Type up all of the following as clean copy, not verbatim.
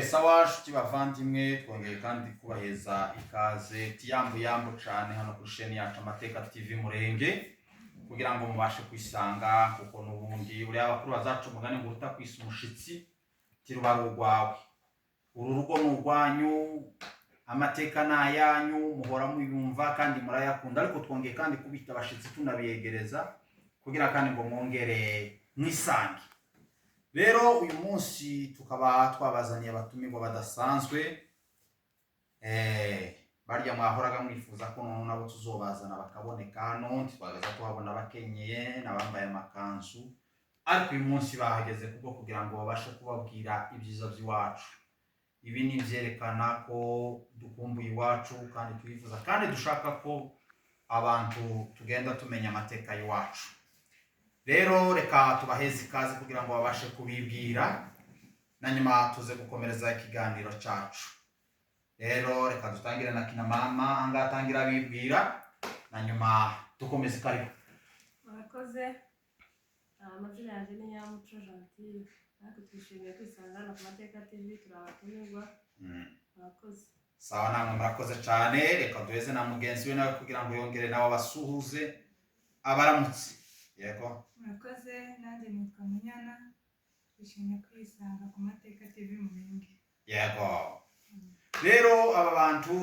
sawa shuti bavandimwe twongeye kandi kubaheza ikaze yambu cyane hano kuri chaîne yacu Amateka TV Murenge kugira ngo mubashe kwisanga kuko nubundi uri abakuru bazacu mugane ngo utakwisa umushitsi tirubarugwawe uru rugo n'urwanyu amateka nayanyu muhora muyumva kandi murayakunda ariko twongeye kandi kubita abashitsi tunabiyegereza kugira kandi ngo mwongere mwisange. Rero uyu munsi tukaba twabazaniye abatumirwa badasanzwe barya mwahoraga mwifuza ko nabo tuzobazana bakaboneka hano twagaza kuhabona bakenyeye nabambaye amakanzu ariko uyu munsi bahageze kuko kugira ngo babashe kubabwira ibyiza by'iwacu. Ibi ni byerekana ko dukumbuye iwacu kandi twifuza kandi dushaka ko abantu tugenda tumenya amateka y'iwacu. Rero reka tubaheze ikaze kugira ngo babashe kubibwira na nyuma tuze gukomereza ikiganiro cyacu. Rero reka dutangire na kina mama angatangira bibwira na nyuma dukomeze karibu. Murakoze. Amazina yanjye ni Nyamuco Gentil. Ariko twishimiye kwisanga na Amateka TV turabatumirwa. Murakoze. Sawa namwe murakoze cyane. Reka duheze na mugenzi we nawe kugira ngo yongere nawe abasuhuze abaramutse. Yego. Murakoze nanjye nitwa Munyana. Twishimiye kwisanga ku Amateka TV Murenge. Yego. Rero aba bantu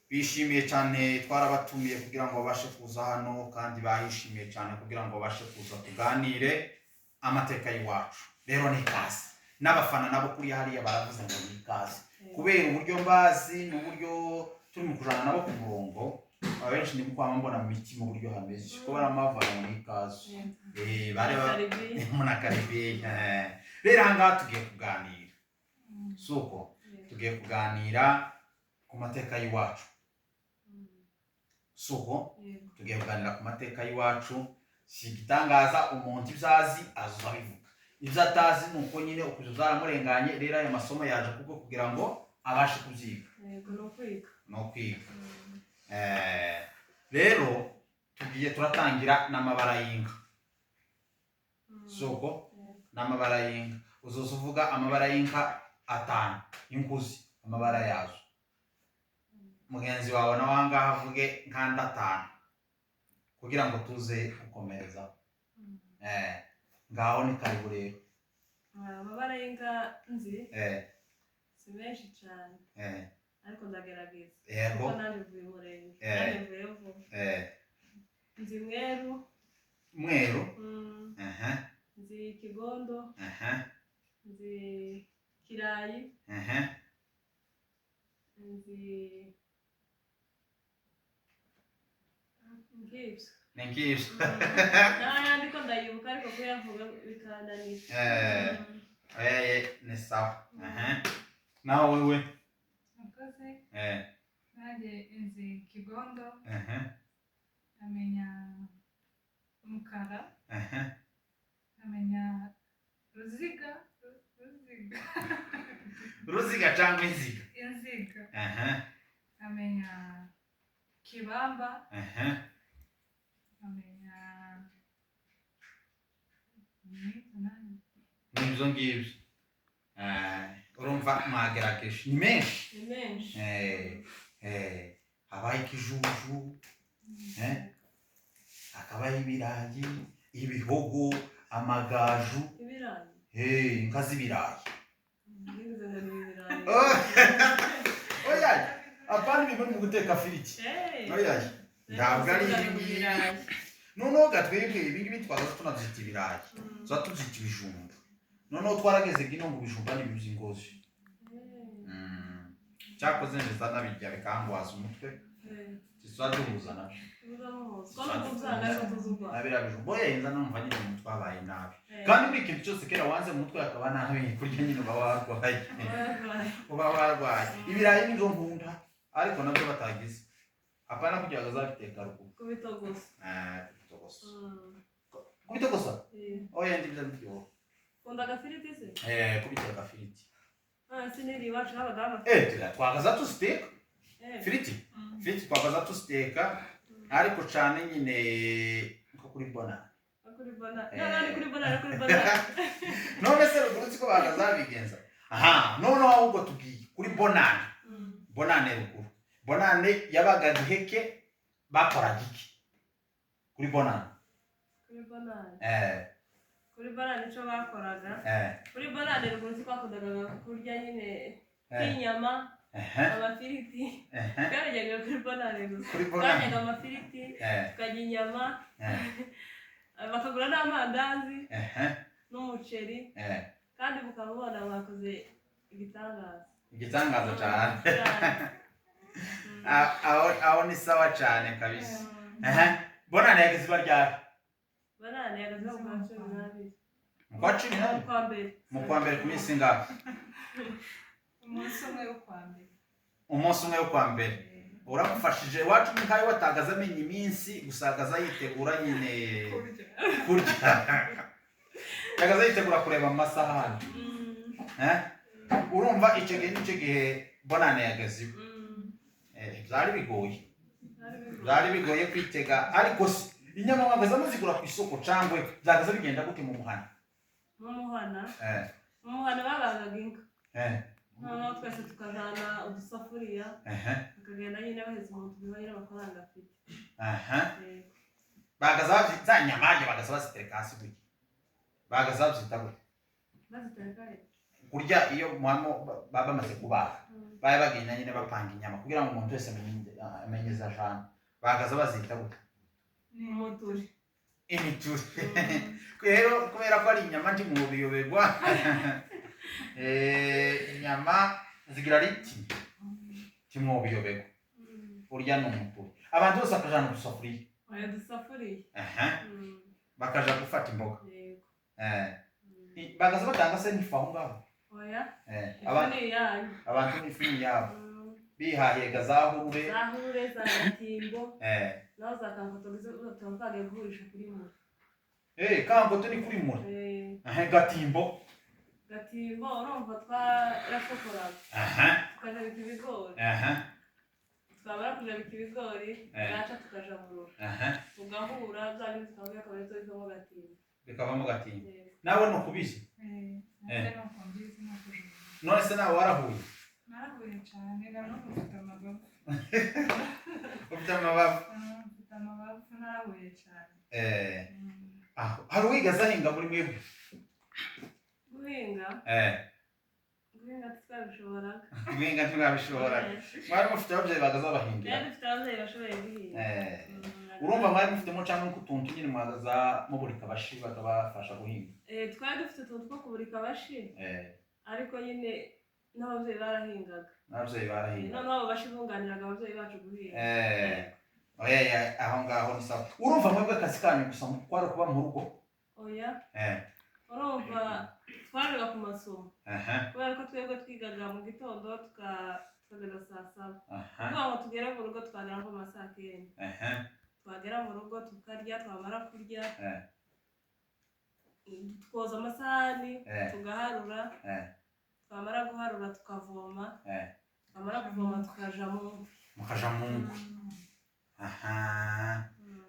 bishimiye cyane twarabatumiye kugira ngo babashe kuza hano kandi bahishimiye cyane kugira ngo babashe kuza tuganire amateka y'iwacu. Rero ni kazi n'abafana nabo kuri hariya baravuze ngo ni kazi kubera uburyo mbazi n'uburyo turi mu kujana nabo ku murongo abenshi ni kwama mbona mu miti mu buryo hameze ko baramavana ni kazi bare muna karibi. Rero hanga tugiye kuganira suko tugiye kuganira ku mateka y'iwacu suko tugiye kuganira ku mateka y'iwacu. Si gitangaza umuntu ibyazi azabivuga ibyo atazi nuko nyine ukuzuzara murenganye. Rero aya masomo yaje kuko kugira ngo abashe kuvyiga. Yego no kwiga. Rero tugiye turatangira n'amabara y'inka soko n'amabara y'inka. Uzovuga amabara y'inka atanu inkuzi amabara yazo. Mugenzi wawe nawe ngaha avuge nkanda atanu kugira ngo tuze gukomereza. Ngaho ni karibu rero. Amabara y'inka nzi si menshi cyane ariko ndagerageza. Yego. Kuko nanjye mvuye Murenge nanjye mvuye vuba. Nzi mweru nzi kigondo nzi kirayi nzi ngibyo. Nengibyo. Nayandi ko ndayibuka ariko kuyavuga bikananira. Ni sawa. Naho wewe? Murakoze. Nanjye nzi kigondo. Amenya umukara. Amenya ruziga. Ruziga cyangwa inziga? Inziga. Amenya kibamba. Amenya nibyo ngibyo. Urumva mwagerageje ni menshi. Habaye ikijuju hakabaye ibirayi ibihogo amagaju inka z'ibirayi. Oya apana ni mu guteka firiti. Oya ntabwo ari ibi noneho gatwebwe ibingibi twaza tunazita ibirayi tuza tuzita ibijumba. Noneho twarageze gino ngo ibijumba n'ibibuzi ngozi. Cyakoze neza nabijya bikangwaza umutwe tuzadumuzana nabira bijumba. Oya inza numva nyine mu twabaye nabi kandi buri kintu cyose kera wanze mu mutwe akaba nabi kurya nyine uba warwaye. Ibirayi nizo nkunda ariko nabyo batagize apana kugira ngo azabiteka ruko kubitogosa. Kubitogosa? Oya ndibyo byo. Kunda gafiriti se? Kubiteka gafiriti. Sineri iwacu n'abagabo. Twagaza tuziteka firiti. Firiti twagaza tuziteka ariko cyane nyine nko kuri bona. Kuri bona. None se urutsi ko bagaza bigenza. aha none ahubwo tugiye kuri bonane bonane ruguru bonane yabaga giheke bakoraga iki kuri bonane kuri bonane icyo bakoraga kuri bonane ruguru twakundaga kurya nyine nk'inyama amafiriti twaryaga kuri bonane gusa twaryaga amafiriti tukarya inyama bakagura n'amandazi n'umuceri kandi mukabona bakoze igitangaza cyane aho ni sawa cyane kabisa bonane yageze baryari bonane yageze mu kwa cumi n'abiri mu kwa mbere ku minsi ingahe umunsi umwe wo kwa mbere uramufashije iwacu nkayo watagaza amenya iminsi gusagaza yitegura nyine kurya yagaza yitegura kureba mu masahani urumva icyo gihe n'icyo gihe bonane yageze byari bigoye kwitega ariko inyama mwagaza muzigura ku isoko cyangwa byagaza bigenda gute mu muhana babagaga inka noneho twese tukajana udusafuriya tukagenda nyine baheze umuntu biba nyine amafaranga afite bagaza za nyamage bagaza bazitereka hasi gutya bagaza babyita gute kurya iyo baba bamaze kubaga baba bagenda nyine bapanga inyama kugira ngo umuntu wese amenye za jana bagaza bazita gute imituri rero kubera ko ari inyama ndi mu biyoberwa inyama zigira riti timwobiyoberwa urya n'umuturi abantu bose bakajana udusafuriya bakaja gufata imboga bagaza batanga se n'ifu aho ngaho abantu n'ifu yabo bihahiye gazahure za gatimbo naho za kamfoto twagiye guhurisha kuri mura kamfoto ni kuri mura gatimbo urumva twarafokoraga tukajabika ibigori twamara kujabika ibigori gaca tukaja murura tugahura bya bintu tukavuga akaba arizo bikavamo gatimbo nawe ni ukubizi none se nawe warahuye narahuye cyane no gufite amabavu ufite amabavu narahuye cyane hari uwigaza ahinga muri mwebwe guhinga twabishoboraga mwari mufite ababyeyi bagaza bahingira dufite ababyeyi bashoboye guhinga urumva mwari mufitemo cyangwa n'utuntu nyine mwagaza muburika abashi bakabafasha guhinga twari dufite utuntu two kuburika abashi ariko nyine n'ababyeyi barahingaga noneho abo bashi bunganiraga ababyeyi bacu guhinga aho ngaho ni sawa urumva mwebwe akazi kanyu gusa kwari kuba mu rugo urumva twajaga ku masomo kubera ko twebwe twigaga mu gitondo tukageza saa saba kugira ngo tugere mu rugo twagera nko mu ma saa kenda twagera mu rugo tukarya twamara kurya twoza amasahani tugaharura twamara guharura tukavoma twamara kuvoma tukaja mu ngo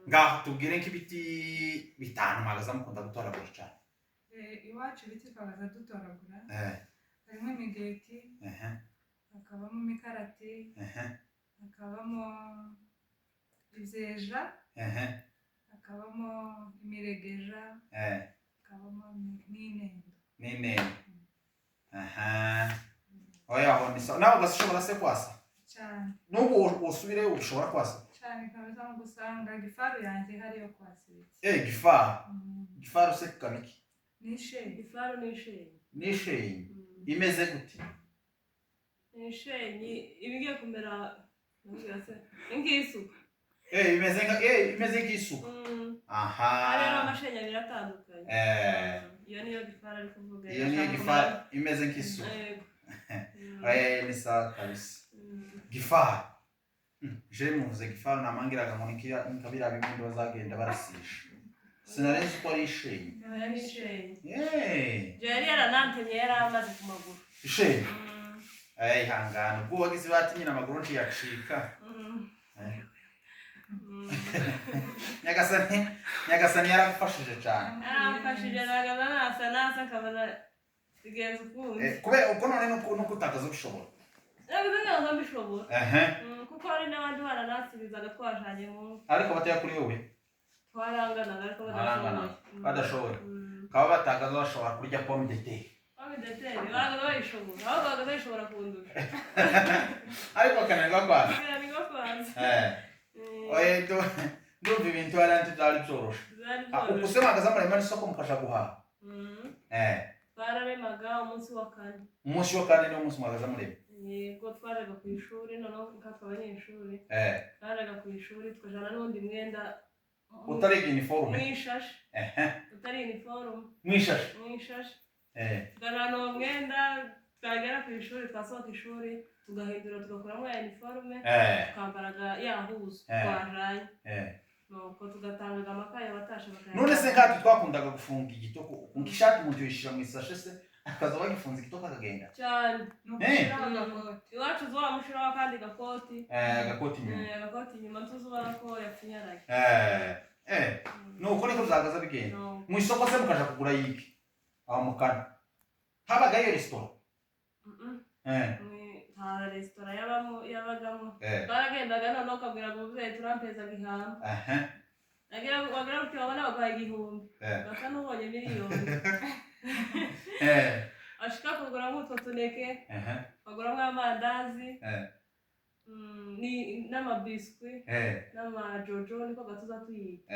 ngaho tubwire nk'ibiti bitanu mwagaza mukunda gutoragura cyane iwacu ibiti twagaza dutoragura harimo imigeti hakabamo imikarati hakabamo ibyeja hakabamo imiregeja hakabamo n'inendo oya aho ni sawa nawe ugashobora se kwasa cyane n'ubu usubireyo ushobora kwasa cyane kabisa no gusanga gifaru yanjye hariyo kwasiritse gifaru se kabiki ifaru n'ishenyi imeze gute ishenyi ibigiye kumera nk'isuka imeze nk'isuka hariho amashenyi abiri atandukanye iyo niyo gifaru ari kuvuga iyo niyo gifaru imeze nk'isuka ni sawa kabisa gifaru je muvuze gifaru namangiraga ngo nikabira bimwe bazagenda barasisha sinarenze ko ari ishenyi yari yaranantemye yari amaze ku maguru ishenyi ihangane ubwo wagize batinye amaguru ntiyacika nyagasani yaragufashije cyane yaramfashije nasa nkabona bigenze ukundi kubera uko none no kutakaza ubishobora ntabwo mbishobora kuko hari n'abandi baranasibizaga twajanye mu ariko bataya kuri wowe twaranganaga ariko badashoboye kaba batakaza bashobora kurya pomme de terre baga bayishobora aho baga bayishobora kundusha ariko kananga kwanza kananga kwanza oye ndumva ibintu arandi byari byoroshe ukusema akazamura imana isoko mukasha guhaha twararemaga umunsi wa kane niwo munsi mwagaza murema yego twaraga ku ishuri noneho nkatwe abanyeshuri twaraga ku ishuri tukajana n'undi mwenda utari uniforme mwishashi utari uniforme mwishashi tukajana uwo mwenda twagera ku ishuri twasohoka ishuri tugahindura tugakuramo ya uniforme tukambaraga yahuzu twajanye nuko tugatangaga amakaye abatasha bakaya none se nkatwe twakundaga gufunga igitoko ukishati umuntu yishira mu isashe se akaza bagifunze igitoko akagenda cyane iwacu zuba mushiraho kandi gakoti agakoti nyuma tuzubara ko yapfunyaraye nuko niko zagaza bigenda mu isoko se mukaja kugura yiki aho mukana habaga iyo restaurant nta restaurant yabagamo baragendaga none ukabwira ngo umuvyeyi turampezaga ihamba wagira uti wabona baguhaye igihumbi basa n'ubonye miliyoni ashika kuguramo utwo tuneke baguramo amandazi n'amabiswi n'amajojo niko gatuza tuyita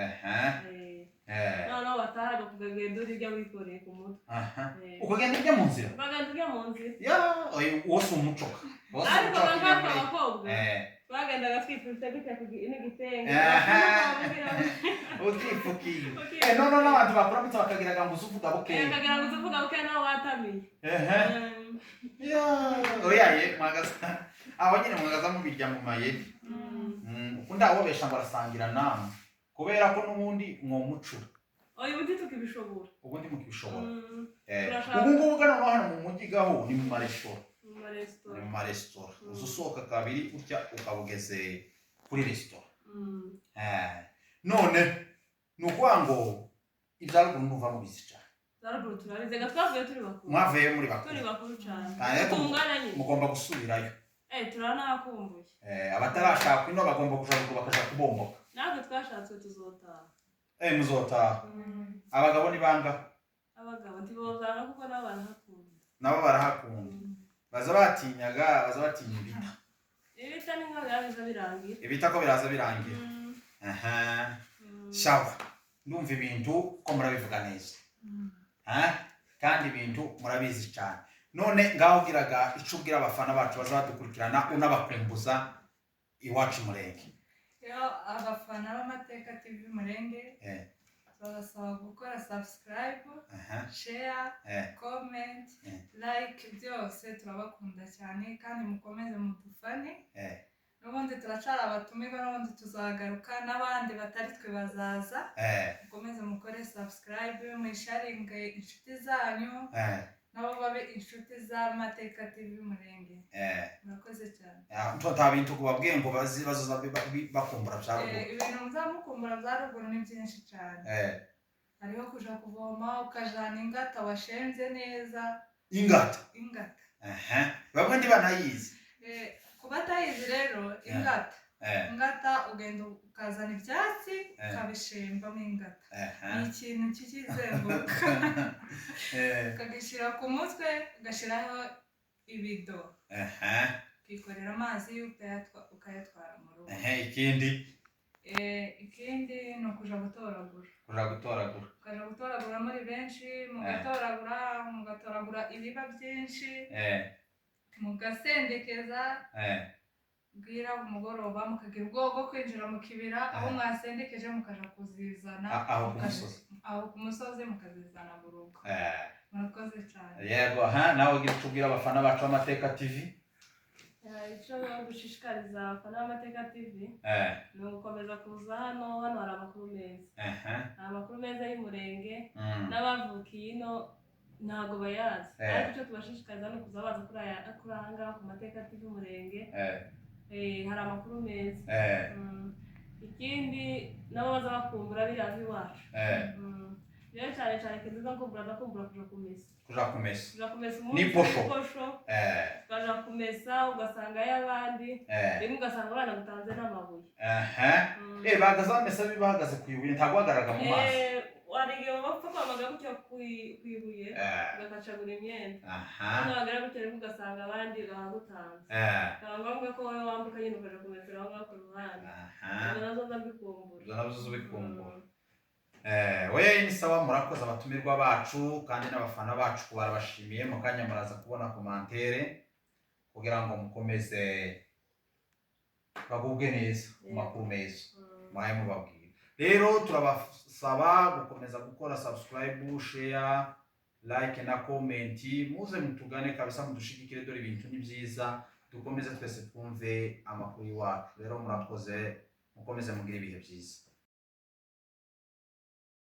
noneho batahaga kugagenda urya wikoreye ku mutwe ukagenda urya mu nzira wose umucoka ariko bangaka abakobwa twagendaga twifutse gutya n'igitenge ukifukiye none n'abantu bakuramutse bakagiraga ngo uzuvuga bukeya nawe watamiye oyaye mwagaza aho nyine mwagaza mubirya mu mayeri ukundi awobesha ngo arasangira namwe kubera ko n'ubundi mwomucura ubundi tukibishobora ubundi mukibishobora ubungubu gano hano mu mujyi gaho ni mu maresitora uza usohoka kabiri utya ukabugeze kuri resitora none ni ukuvuga ngo ibyaruguru ntuva mubizi cyane zaruguru turabizi twavuye turi bakuru mwavuye muri bakuru cyane mugomba gusubirayo turanakumbuye abatarashaka ino bagomba kujabuka bakaja kubomboka natwe twashatswe tuzotaha muzotaha abagabo ni banga abagabo ntibozana kuko nabo barahakunda baza batinya ibita ni nka biraza birangira ibita ko biraza birangira shawa ndumva ibintu ko murabivuga neza kandi ibintu murabizi cyane none ngaho giraga ico ubwira abafana bacu bazadukurikirana unabakumbuza iwacu Murenge abafana b'Amateka TV Murenge turabasaba gukora subscribe share comment like byose turabakunda cyane kandi mukomeze mudufane n'ubundi turacara abatumirwa n'ubundi tuzagaruka n'abandi batari twe bazaza mukomeze mukore subscribe mwisharinge inshuti zanyu nabo babe inshuti z'Amateka TV Murenge murakoze cyane nta bintu kubabwiye ngo bazoza bakumbura byaruguru ibintu muzamukumbura byaruguru ni byinshi cyane hariho kuja kuvoma ukajana ingata washenze neza ingata bamwe ntibanayizi kuba atayizi rero ingata ugenda ukazana ibyatsi ukabishembamo ingata ni ikintu kikizenguruka ukagishyira ku mutwe ugashyiraho ibido ukikorera amazi ukayatwara mu rugo ikindi ni ukuja gutoragura muri benshi mugatoragura ibiba byinshi mugasendekeza bwira umugoroba mukagira ubwoba bwo kwinjira mu kibira aho mwasendekeje mukaja kuzizana aho ku musozi mukazizana mu rugo murakoze cyane yego nawe ugira icyo ubwira abafana bacu b'Amateka TV icyo gushishikariza abafana b'Amateka TV ni ugukomeza kuza hano hari amakuru meza amakuru meza y'Umurenge n'abavukiye ino ntago bayazi ariko icyo tubashishikariza ni ukuza baza kuri aha ngaha ku Mateka TV Murenge hari amakuru meza ikindi nabo baza bakumbura biriya iwacu Rero cyane kiziza kumbura kuja kumesa. Kuja kumesa. Kuja kumesa Ni posho. Kaja kumesa ugasanga y'abandi. Rimwe ugasanga abana gutanze n'amabuye. Bagazamesa bibahagaze kwibuye ntagwagaraga mu maso. Warigiye bapfa kwamaga gutyo kwibuye ugakacagura imyenda. Hano bagara gutyo rimwe ugasanga abandi bagutanze. Ngombwa ko wowe wambuka nyine ukaja kumesera aho ngaho ku ruhande. Nazo ndabikumbura. Oya ni sawa, murakoze abatumirwa bacu kandi n'abafana bacu barabashimiye. Mu kanya muraza kubona commentaire kugira ngo mukomeze bagubwe neza makuru meza mwaye mubabwira. Rero turabasaba gukomeza gukora subscribe, share, like na comment, muze mutugane kabisa mudushigikire, dore ibintu ni byiza, dukomeze twese twumve amakuru yacu. Rero murakoze, mukomeze mugira ibihe byiza.